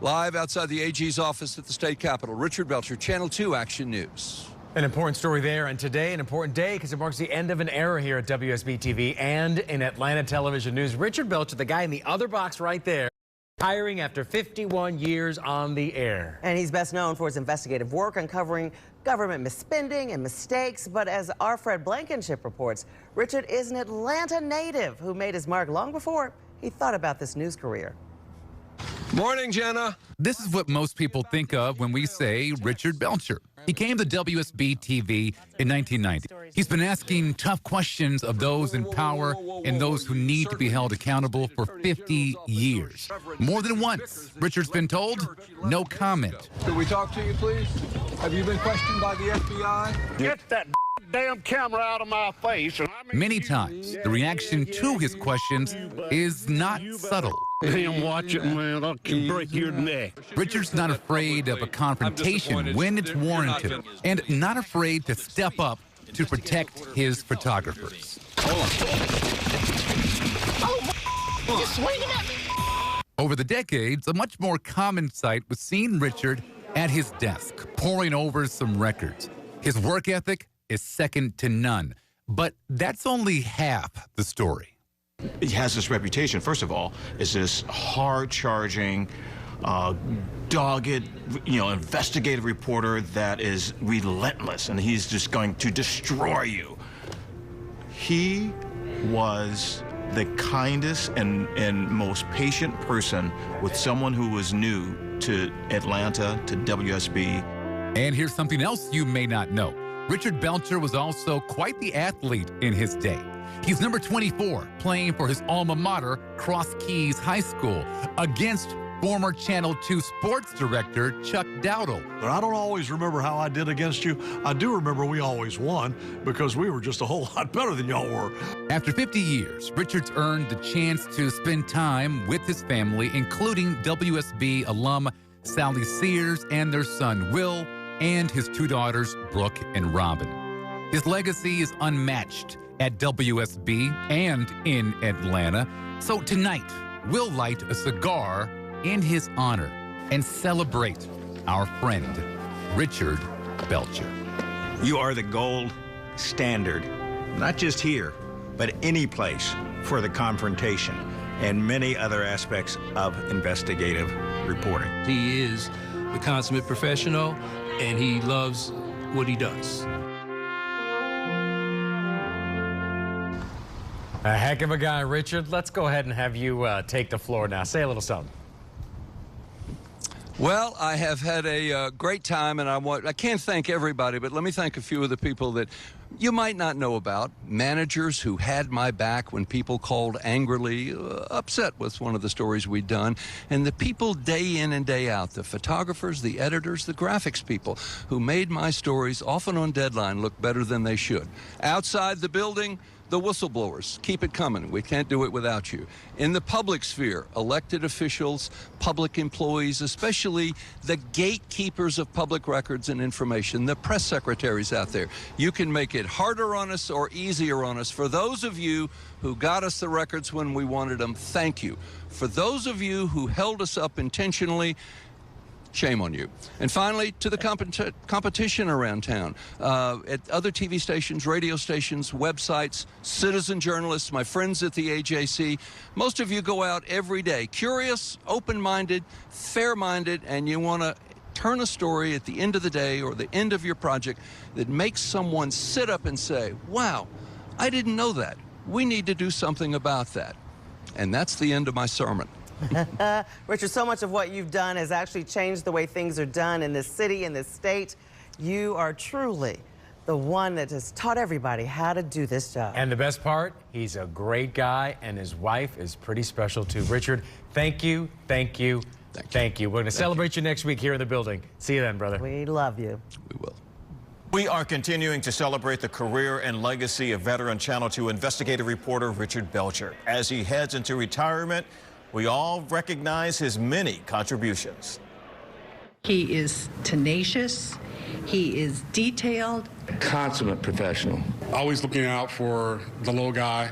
Live outside the AG's office at the state capitol, Richard Belcher, Channel 2 Action News. An important story there, and today an important day because it marks the end of an era here at WSB-TV and in Atlanta television news. Richard Belcher, the guy in the other box right there, retiring after 51 years on the air. And he's best known for his investigative work uncovering government misspending and mistakes. But as our Fred Blankenship reports, Richard is an Atlanta native who made his mark long before he thought about this news career. Morning, Jenna. This is what most people think of when we say Richard Belcher. He came to WSB-TV in 1990. He's been asking tough questions of those in power and those who need to be held accountable for 50 years. More than once, Richard's been told, no comment. Could we talk to you, please? Have you been questioned by the FBI? Get that damn camera out of my face. Many times, the reaction to his questions is not subtle. Damn, watch it, man. I can break your neck. Richard's not afraid of a confrontation when it's warranted, and not afraid to step up to protect his photographers. You're swinging at me. Over the decades, a much more common sight was seeing Richard at his desk, poring over some records. His work ethic is second to none, but that's only half the story. He has this reputation, first of all, as this hard-charging, dogged, investigative reporter that is relentless, and he's just going to destroy you. He was the kindest and most patient person with someone who was new to Atlanta, to WSB. And here's something else you may not know. Richard Belcher was also quite the athlete in his day. He's number 24, playing for his alma mater, Cross Keys High School, against former Channel 2 sports director Chuck Dowdle. But I don't always remember how I did against you. I do remember we always won because we were just a whole lot better than y'all were. After 50 years, Richard's earned the chance to spend time with his family, including WSB alum Sally Sears and their son Will, and his two daughters, Brooke and Robin. His legacy is unmatched at WSB and in Atlanta. So tonight, we'll light a cigar in his honor and celebrate our friend, Richard Belcher. You are the gold standard, not just here, but any place for the confrontation and many other aspects of investigative reporting. He is the consummate professional, and he loves what he does. A heck of a guy, Richard. Let's go ahead and have you take the floor now. Say a little something. Well, I have had a great time, and I can't thank everybody, but let me thank a few of the people that you might not know about. Managers who had my back when people called angrily upset with one of the stories we'd done, and the people day in and day out, the photographers, the editors, the graphics people who made my stories, often on deadline, look better than they should. Outside the building, the whistleblowers, keep it coming. We can't do it without you. In the public sphere, elected officials, public employees, especially the gatekeepers of public records and information, the press secretaries out there. You can make it harder on us or easier on us. For those of you who got us the records when we wanted them, thank you. For those of you who held us up intentionally, shame on you. And finally, to the competition around town, at other TV stations, radio stations, websites, citizen journalists, my friends at the AJC, most of you go out every day, curious, open-minded, fair-minded, and you want to turn a story at the end of the day or the end of your project that makes someone sit up and say, wow, I didn't know that. We need to do something about that. And that's the end of my sermon. Richard, so much of what you've done has actually changed the way things are done in this city, in this state. You are truly the one that has taught everybody how to do this job. And the best part, he's a great guy, and his wife is pretty special too. Richard, thank you, thank you, thank you. We're going to celebrate you next week here in the building. See you then, brother. We love you. We will. We are continuing to celebrate the career and legacy of veteran Channel 2 investigative reporter Richard Belcher. As he heads into retirement, we all recognize his many contributions. He is tenacious. He is detailed. Consummate professional. Always looking out for the little guy.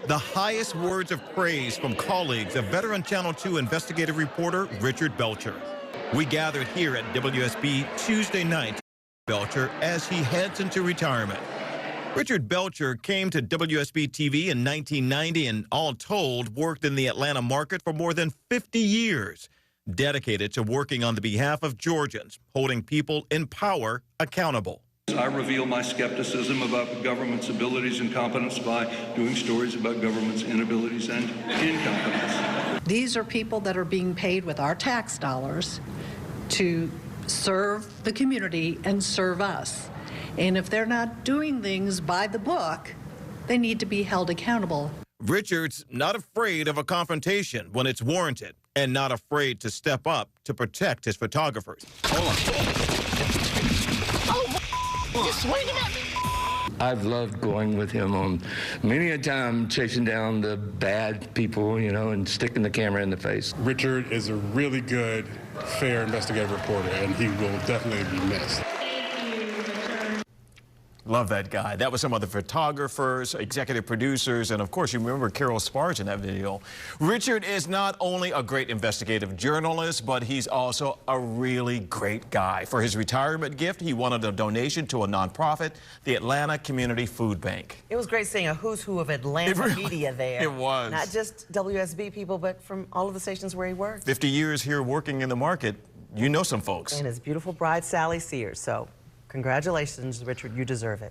the highest words of praise from colleagues of veteran Channel 2 investigative reporter Richard Belcher. We gathered here at WSB Tuesday night, Belcher as he heads into retirement. Richard Belcher came to WSB-TV in 1990 and all told worked in the Atlanta market for more than 50 years, dedicated to working on the behalf of Georgians, holding people in power accountable. I reveal my skepticism about the government's abilities and competence by doing stories about government's inabilities and incompetence. These are people that are being paid with our tax dollars to serve the community and serve us. And if they're not doing things by the book, they need to be held accountable. Richard's not afraid of a confrontation when it's warranted and not afraid to step up to protect his photographers. Hold on. Oh, you're swinging at me. I've loved going with him on many a time chasing down the bad people, you know, and sticking the camera in the face. Richard is a really good, fair investigative reporter, and he will definitely be missed. Love that guy. That was some of the photographers, executive producers, and of course, you remember Carol Sbarge in that video. Richard is not only a great investigative journalist, but he's also a really great guy. For his retirement gift, he wanted a donation to a nonprofit, the Atlanta Community Food Bank. It was great seeing a who's who of Atlanta media there. It was. Not just WSB people, but from all of the stations where he worked. 50 years here working in the market, you know some folks. And his beautiful bride, Sally Sears. So congratulations, Richard. You deserve it.